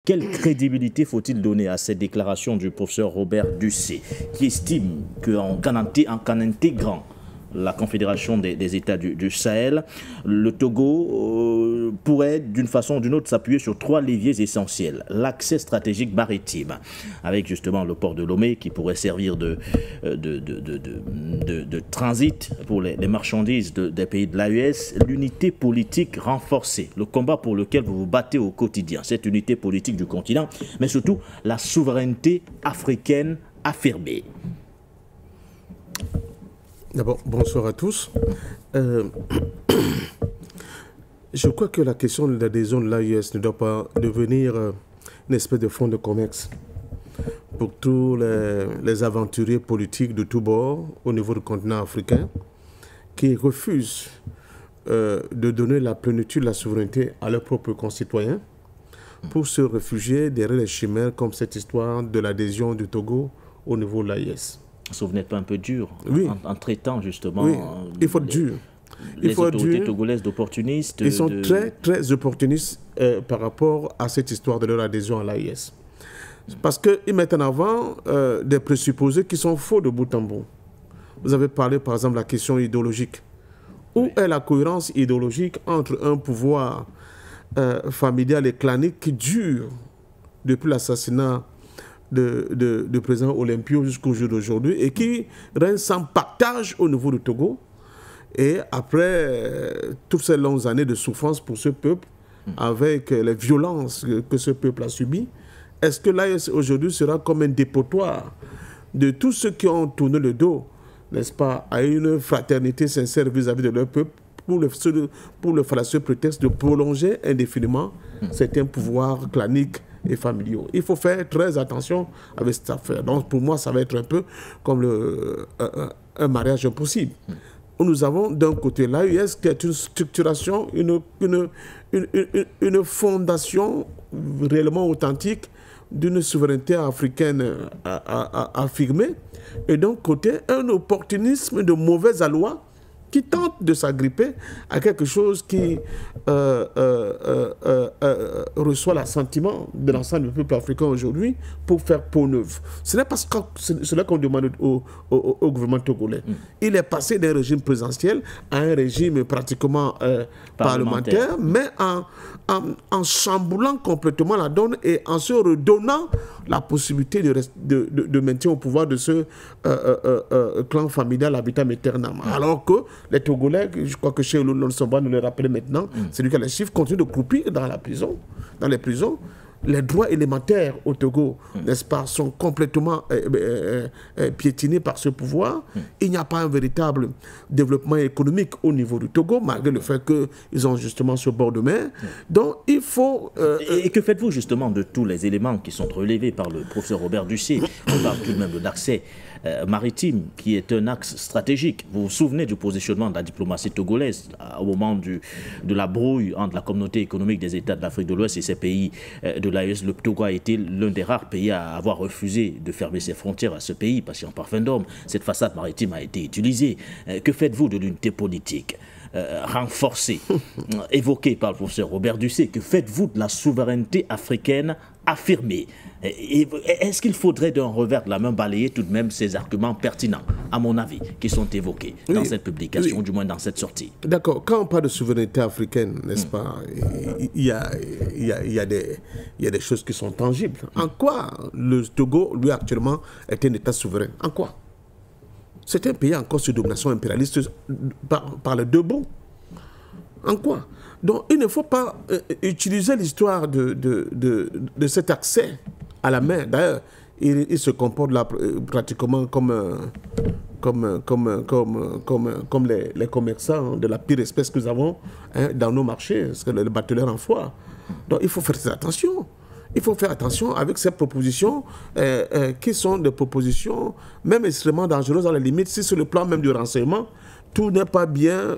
Quelle crédibilité faut-il donner à cette déclaration du professeur Robert Dussé, qui estime qu'en intégrant la Confédération des États du Sahel, le Togo pourrait d'une façon ou d'une autre s'appuyer sur 3 leviers essentiels. L'accès stratégique maritime, avec justement le port de Lomé qui pourrait servir de transit pour les marchandises des pays de l'AES, l'unité politique renforcée, le combat pour lequel vous vous battez au quotidien, cette unité politique du continent, mais surtout la souveraineté africaine affirmée. D'abord, bonsoir à tous. Je crois que la question de l'adhésion de l'AES ne doit pas devenir une espèce de fonds de commerce pour tous les aventuriers politiques de tous bords au niveau du continent africain qui refusent de donner la plénitude de la souveraineté à leurs propres concitoyens pour se réfugier derrière les chimères comme cette histoire de l'adhésion du Togo au niveau de l'AES. Ça vous n'êtes pas un peu dur en traitant justement il faut être dur. Les autorités togolaises d'opportunistes. Ils sont très opportunistes par rapport à cette histoire de leur adhésion à l'AES. Parce qu'ils mettent en avant des présupposés qui sont faux de bout en bout. Vous avez parlé par exemple de la question idéologique. Où est la cohérence idéologique entre un pouvoir familial et clanique qui dure depuis l'assassinat de président Olympio jusqu'au jour d'aujourd'hui et qui règne sans partage au niveau du Togo. Et après toutes ces longues années de souffrance pour ce peuple, avec les violences que ce peuple a subies, est-ce que l'AES aujourd'hui sera comme un dépotoir de tous ceux qui ont tourné le dos, n'est-ce pas, à une fraternité sincère vis-à-vis de leur peuple pour le fallacieux prétexte de prolonger indéfiniment certains pouvoirs claniques et familiaux. Il faut faire très attention avec cette affaire. Donc pour moi, ça va être un peu comme un mariage impossible. Nous avons d'un côté l'AES qui est une structuration, une fondation réellement authentique d'une souveraineté africaine affirmée, et d'un côté un opportunisme de mauvais aloi qui tente de s'agripper à quelque chose qui reçoit l'assentiment de l'ensemble du peuple africain aujourd'hui pour faire peau neuve. Ce n'est pas cela qu'on demande au gouvernement togolais. Il est passé d'un régime présidentiel à un régime pratiquement parlementaire, mais en chamboulant complètement la donne et en se redonnant la possibilité de maintien au pouvoir de ce clan familial habitant aeternam. Alors que les Togolais, je crois que chez Lonsomba nous le rappelait maintenant, c'est lui qui a les chiffres, continuent de croupir dans les prisons. Les droits élémentaires au Togo, n'est-ce pas, sont complètement piétinés par ce pouvoir. Il n'y a pas un véritable développement économique au niveau du Togo, malgré le fait qu'ils ont justement ce bord de mer. Donc, il faut... Et que faites-vous justement de tous les éléments qui sont relevés par le professeur Robert Dussé? On parle tout de même de l'accès maritime, qui est un axe stratégique. Vous vous souvenez du positionnement de la diplomatie togolaise au moment de la brouille entre la communauté économique des États de l'Afrique de l'Ouest et ces pays de l'AES. Le Togo a été l'un des rares pays à avoir refusé de fermer ses frontières à ce pays, parce qu'en parfum d'homme, cette façade maritime a été utilisée. Que faites-vous de l'unité politique renforcée, évoquée par le professeur Robert Dussé? Que faites-vous de la souveraineté africaine affirmée? Est-ce qu'il faudrait d'un revers de la main balayer tout de même ces arguments pertinents, à mon avis, qui sont évoqués dans cette publication, du moins dans cette sortie? D'accord. Quand on parle de souveraineté africaine, n'est-ce pas, il y a des choses qui sont tangibles. En quoi le Togo, lui, actuellement, est un État souverain? En quoi? C'est un pays encore sous domination impérialiste par les deux bons. En quoi? Donc, il ne faut pas utiliser l'histoire de cet accès à la mer. D'ailleurs, il se comporte là, pratiquement comme les commerçants de la pire espèce que nous avons dans nos marchés, le batteleur en foire. Donc, il faut faire très attention. Il faut faire attention avec ces propositions qui sont des propositions même extrêmement dangereuses à la limite, si sur le plan même du renseignement, tout n'est pas bien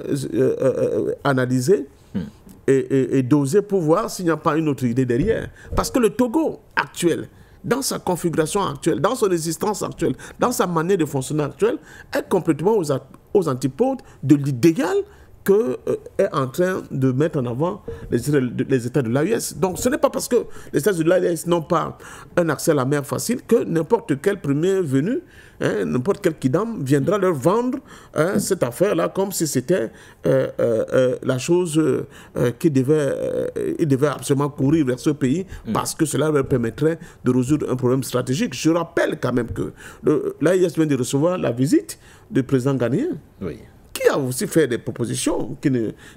analysé et dosé pour voir s'il n'y a pas une autre idée derrière. Parce que le Togo actuel, dans sa configuration actuelle, dans son existence actuelle, dans sa manière de fonctionner actuelle, est complètement aux antipodes de l'idéal que est en train de mettre en avant les États de l'AES. Donc ce n'est pas parce que les États de l'AES n'ont pas un accès à la mer facile que n'importe quel premier venu, n'importe quel kidam viendra leur vendre cette affaire-là comme si c'était la chose qu'ils devaient absolument courir vers ce pays parce que cela leur permettrait de résoudre un problème stratégique. Je rappelle quand même que l'AES vient de recevoir la visite du président ghanéen. Oui. Qui a aussi fait des propositions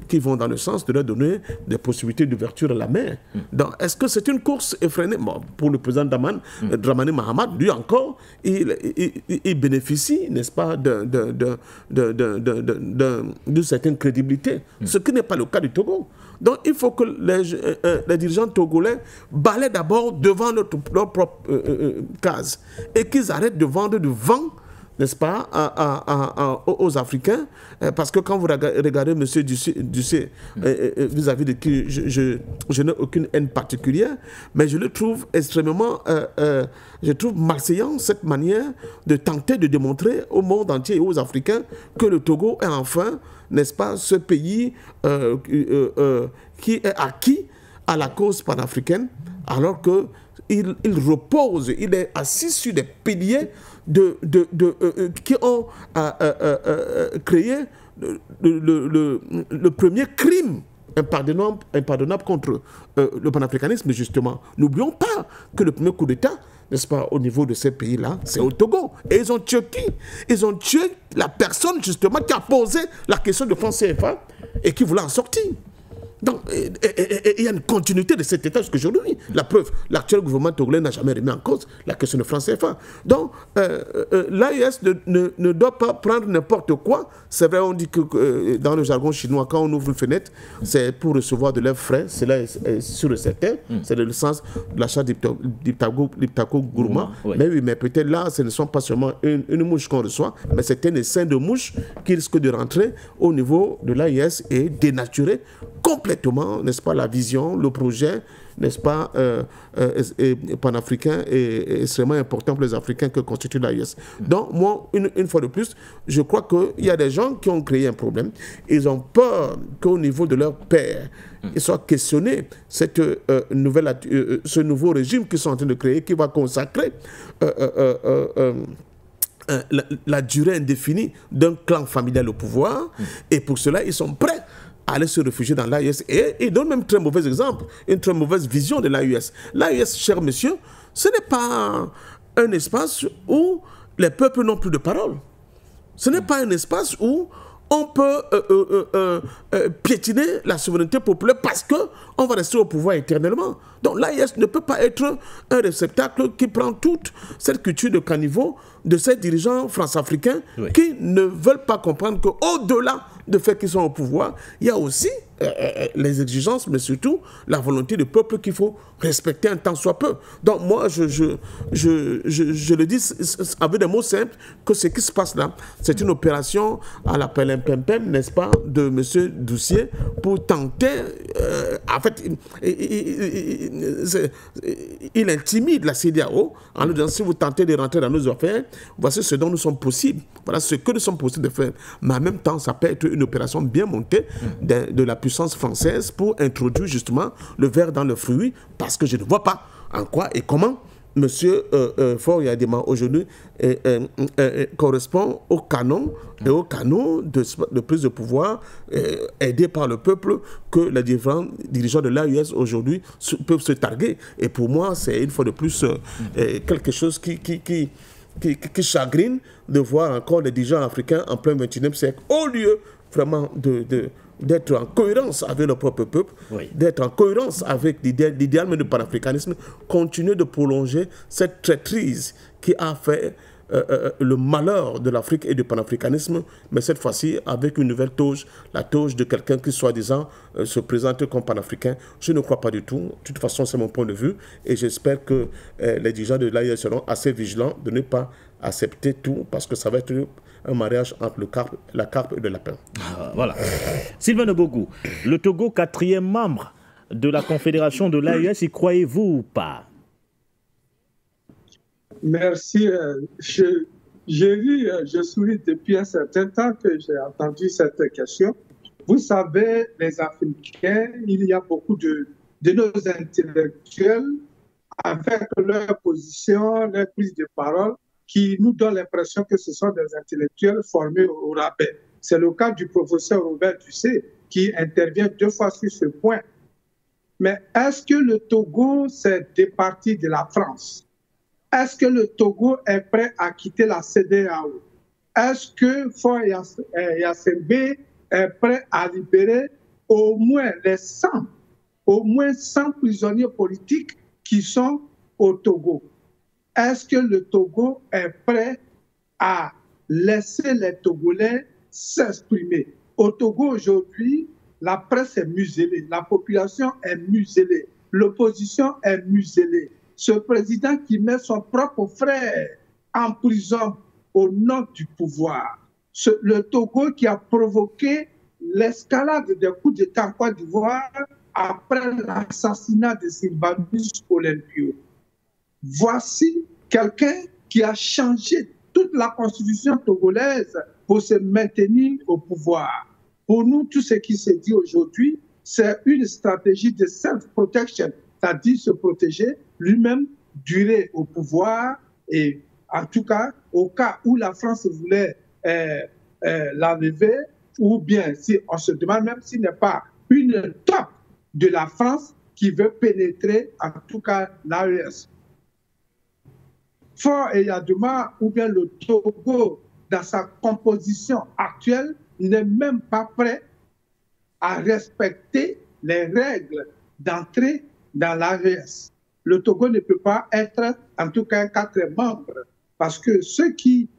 qui vont dans le sens de leur donner des possibilités d'ouverture à la mer. Donc, est-ce que c'est une course effrénée? Bon, pour le président Dramani Mahama, lui encore, il bénéficie, n'est-ce pas, d'une certaine crédibilité, ce qui n'est pas le cas du Togo. Donc, il faut que les dirigeants togolais balaient d'abord devant leur propre case et qu'ils arrêtent de vendre du vent, n'est-ce pas, aux Africains, parce que quand vous regardez M. Ducé, vis-à-vis de qui je n'ai aucune haine particulière, mais je le trouve extrêmement, je trouve malséant cette manière de tenter de démontrer au monde entier et aux Africains que le Togo est enfin, n'est-ce pas, ce pays qui est acquis à la cause panafricaine, alors qu'il repose, il est assis sur des piliers qui ont créé le premier crime impardonnable contre le panafricanisme, justement. N'oublions pas que le premier coup d'État, n'est-ce pas, au niveau de ces pays-là, c'est au Togo. Et ils ont tué qui? Ils ont tué la personne, justement, qui a posé la question de franc CFA et qui voulait en sortir. Donc, il y a une continuité de cet État jusqu'aujourd'hui. La preuve, l'actuel gouvernement togolais n'a jamais remis en cause la question de franc CFA. Donc, l'AES ne doit pas prendre n'importe quoi. C'est vrai, on dit que dans le jargon chinois, quand on ouvre une fenêtre, c'est pour recevoir de l'air frais. C'est là sur le certain. C'est le sens de l'achat d'Iptako Gourma. Oui. Mais oui, mais peut-être là, ce ne sont pas seulement une mouche qu'on reçoit, mais c'est un essaim de mouches qui risque de rentrer au niveau de l'AES et dénaturer complètement, n'est-ce pas, la vision, le projet, n'est-ce pas, panafricain et extrêmement important pour les Africains que constitue l'AES. Donc, moi, une fois de plus, je crois qu'il y a des gens qui ont créé un problème. Ils ont peur qu'au niveau de leur père, ils soient questionnés ce nouveau régime qu'ils sont en train de créer, qui va consacrer la durée indéfinie d'un clan familial au pouvoir. Et pour cela, ils sont prêts à aller se réfugier dans l'AES. Et ils donnent même un très mauvais exemple, une très mauvaise vision de l'AES. L'AES, cher monsieur, ce n'est pas un espace où les peuples n'ont plus de parole. Ce n'est pas un espace où on peut piétiner la souveraineté populaire parce qu'on va rester au pouvoir éternellement. Donc l'AES ne peut pas être un réceptacle qui prend toute cette culture de caniveau de ces dirigeants france-africains qui ne veulent pas comprendre qu'au-delà du fait qu'ils sont au pouvoir, il y a aussi les exigences, mais surtout la volonté du peuple qu'il faut respecter un tant soit peu. Donc moi, je le dis avec des mots simples, que ce qui se passe là, c'est une opération à la pem-pem-pem, n'est-ce pas, de M. Doucier pour tenter, en fait, il intimide la CEDEAO en lui disant, si vous tentez de rentrer dans nos affaires, voici ce dont nous sommes possibles, voilà ce que nous sommes possibles de faire. Mais en même temps, ça peut être une opération bien montée de la puissance française pour introduire justement le ver dans le fruit, parce que je ne vois pas en quoi et comment M. Faure Yadema aujourd'hui correspond au canon et au canon de prise de pouvoir aidé par le peuple que les différents dirigeants de l'AES aujourd'hui peuvent se targuer. Et pour moi, c'est une fois de plus quelque chose qui chagrine de voir encore les dirigeants africains en plein 21e siècle, au lieu vraiment d'être en cohérence avec le propre peuple, d'être en cohérence avec l'idéal même du panafricanisme, continuer de prolonger cette traîtrise qui a fait le malheur de l'Afrique et du panafricanisme, mais cette fois-ci avec une nouvelle toge, la toge de quelqu'un qui soi-disant se présente comme panafricain. Je ne crois pas du tout. De toute façon, c'est mon point de vue et j'espère que les dirigeants de l'AES seront assez vigilants de ne pas accepter tout, parce que ça va être un mariage entre la carpe et le lapin. Voilà. Sylvain Ebogou, le Togo, 4e membre de la Confédération de l'AES, y croyez-vous ou pas? Merci. Je souris depuis un certain temps que j'ai entendu cette question. Vous savez, les Africains, il y a beaucoup de nos intellectuels avec leur position, leur prise de parole, qui nous donnent l'impression que ce sont des intellectuels formés au rabais. C'est le cas du professeur Robert Dussé, qui intervient 2 fois sur ce point. Mais est-ce que le Togo s'est départi de la France? Est-ce que le Togo est prêt à quitter la CEDEAO? Est-ce que Faure Gnassingbé est prêt à libérer au moins 100 prisonniers politiques qui sont au Togo? Est-ce que le Togo est prêt à laisser les Togolais s'exprimer? Au Togo aujourd'hui, la presse est muselée, la population est muselée, l'opposition est muselée. Ce président qui met son propre frère en prison au nom du pouvoir. Le Togo qui a provoqué l'escalade des coups d'État en Côte d'Ivoire après l'assassinat de Sylvanus Olympio. Voici quelqu'un qui a changé toute la constitution togolaise pour se maintenir au pouvoir. Pour nous, tout ce qui se dit aujourd'hui, c'est une stratégie de self-protection, c'est-à-dire se protéger lui-même, durer au pouvoir, et en tout cas, au cas où la France voulait l'enlever, ou bien si on se demande même s'il n'est pas une top de la France qui veut pénétrer, en tout cas, l'AES. Faure Gnassingbé, ou bien le Togo, dans sa composition actuelle, n'est même pas prêt à respecter les règles d'entrée dans l'AES. Le Togo ne peut pas être, en tout cas, un 4 membres, parce que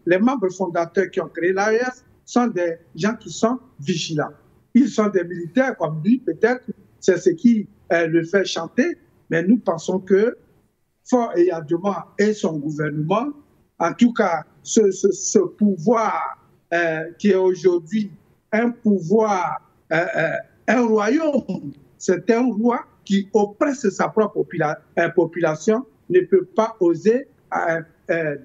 les membres fondateurs qui ont créé l'AES sont des gens qui sont vigilants. Ils sont des militaires comme lui, peut-être, c'est ce qui le fait chanter, mais nous pensons que Faure Gnassingbé et son gouvernement, en tout cas, ce pouvoir qui est aujourd'hui un pouvoir, un royaume, c'est un roi qui oppresse sa propre population, ne peut pas oser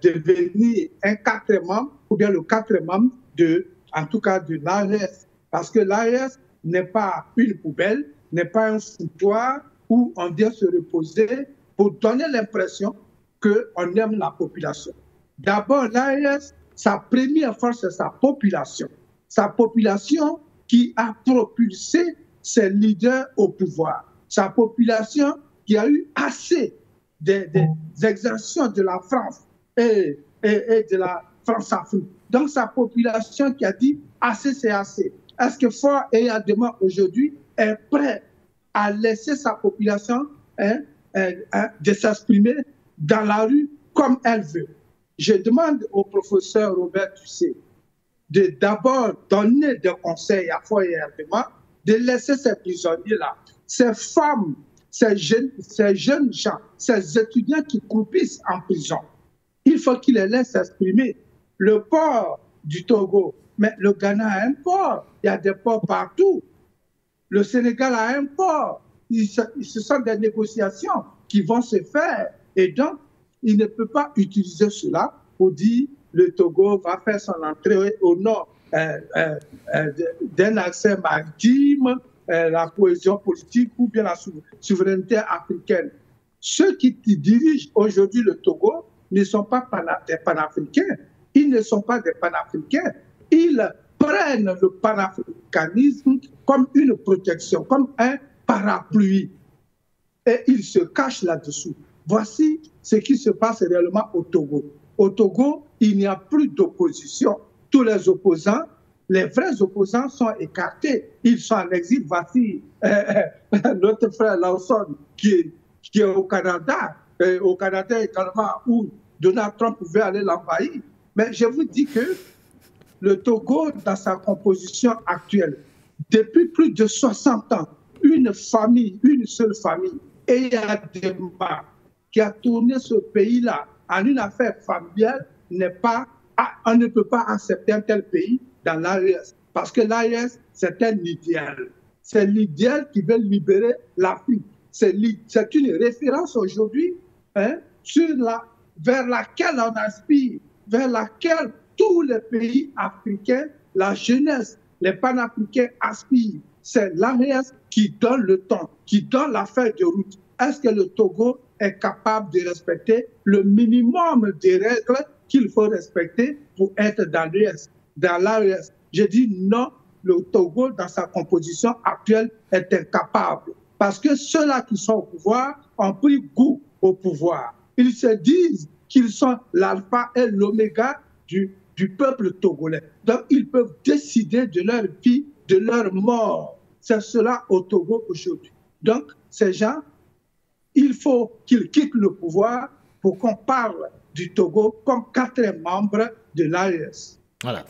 devenir un 4 membre, ou bien le 4 membre en tout cas de l'AES. Parce que l'AES n'est pas une poubelle, n'est pas un foutoir où on vient se reposer pour donner l'impression qu'on aime la population. D'abord, l'AES, sa première force, c'est sa population. Sa population qui a propulsé ses leaders au pouvoir. Sa population qui a eu assez des exactions de la France et de la France-Afrique. Donc, sa population qui a dit assez, c'est assez. Est-ce que Faure Gnassingbé aujourd'hui est prêt à laisser sa population de s'exprimer dans la rue comme elle veut? Je demande au professeur Robert Dussé de d'abord donner des conseils à Faure Gnassingbé, de laisser ces prisonniers-là, ces femmes, ces jeunes gens, ces étudiants qui croupissent en prison. Il faut qu'ils les laissent s'exprimer. Le port du Togo, mais le Ghana a un port, il y a des ports partout. Le Sénégal a un port. Ce sont des négociations qui vont se faire. Et donc, il ne peut pas utiliser cela pour dire le Togo va faire son entrée au nord d'un accès maritime, la cohésion politique ou bien la souveraineté africaine. Ceux qui dirigent aujourd'hui le Togo ne sont pas des panafricains. Ils ne sont pas des panafricains. Ils prennent le panafricanisme comme une protection, comme un parapluie. Et ils se cachent là-dessous. Voici ce qui se passe réellement au Togo. Au Togo, il n'y a plus d'opposition. Tous les opposants, les vrais opposants sont écartés. Ils sont en exil. Voici notre frère Lawson qui est au Canada. Au Canada également, où Donald Trump pouvait aller l'envahir. Mais je vous dis que le Togo, dans sa composition actuelle, depuis plus de 60 ans, une famille, une seule famille, Eyadema, qui a tourné ce pays-là en une affaire familiale, on ne peut pas accepter un tel pays dans l'AES. Parce que l'AES, c'est un idéal. C'est l'idéal qui veut libérer l'Afrique. C'est une référence aujourd'hui vers laquelle on aspire, vers laquelle tous les pays africains, la jeunesse, les panafricains aspirent. C'est l'AES qui donne le temps, qui donne la feuille de route. Est-ce que le Togo est capable de respecter le minimum des règles qu'il faut respecter pour être dans l'AES? Je dis non, le Togo, dans sa composition actuelle, est incapable. Parce que ceux-là qui sont au pouvoir ont pris goût au pouvoir. Ils se disent qu'ils sont l'alpha et l'oméga du peuple togolais. Donc, ils peuvent décider de leur vie, de leur mort. C'est cela au Togo aujourd'hui. Donc, ces gens, il faut qu'ils quittent le pouvoir pour qu'on parle du Togo comme quatrième membre de l'AES. Voilà.